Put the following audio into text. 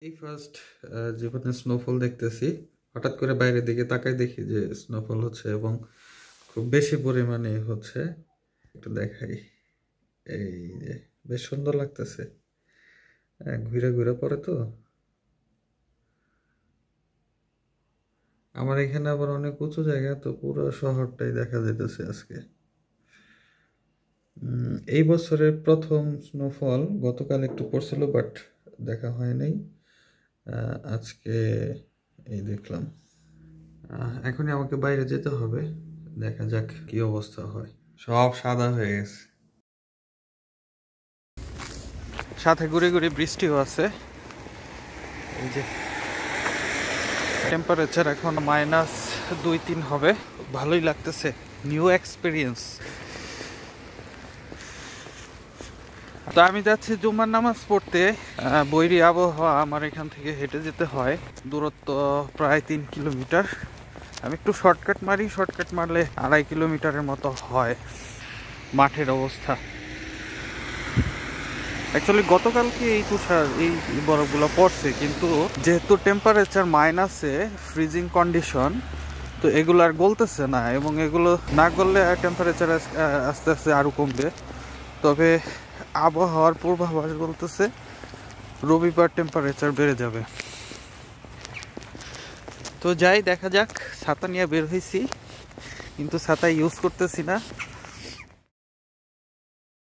এই ফার্স্ট জীবনে স্নোফল দেখতেছি। হঠাৎ করে বাইরের দিকে তাকাই দেখি যে স্নোফল হচ্ছে এবং খুব বেশি পরিমাণে হচ্ছে। একটু দেখাই, এই যে বেশ সুন্দর লাগতেছে। ঘুরে ঘুরে পড়ে তো। আমার এখানে আবার অনেক উঁচু জায়গা, তো পুরো শহরটাই দেখা যাইতেছে আজকে। এই বছরের প্রথম স্নোফল গতকাল একটু পড়ছিল, বাট দেখা হয় নাই। আজকে এই দেখলাম। এখনই আমাকে বাইরে যেতে হবে, দেখা যাক কি অবস্থা হয়। সব সাদা হয়ে গেছে, সাথে ঘুরে ঘুরে বৃষ্টিও আছে। এই যে টেম্পারেচার এখন -2-3 হবে। ভালোই লাগতেছে, নিউ এক্সপিরিয়েন্স। তো আমি যাচ্ছি জুমার নামাজ পড়তে। বৈরী আবহাওয়া, আমার এখান থেকে হেঁটে যেতে হয়, দূরত্ব প্রায় 3 কিলোমিটার। আমি একটু শর্টকাট মারি, শর্টকাট মারলে 2.5 কিলোমিটারের মতো হয়। মাঠের অবস্থা অ্যাকচুয়ালি গতকালকে এই তুষার এই বরফগুলো পড়ছে, কিন্তু যেহেতু টেম্পারেচার মাইনাসে, ফ্রিজিং কন্ডিশন, তো এগুলো আর গলতেছে না, এবং এগুলো না গললে টেম্পারেচার আস্তে আস্তে আরও কমবে। তবে আবহাওয়ার পূর্বাভাস বলতেছে রবিবার টেম্পারেচার বেড়ে যাবে। তো যাই, দেখা যাক। ছাতা নিয়ে বের হয়েছি, কিন্তু ছাতা ইউজ করতেছি না।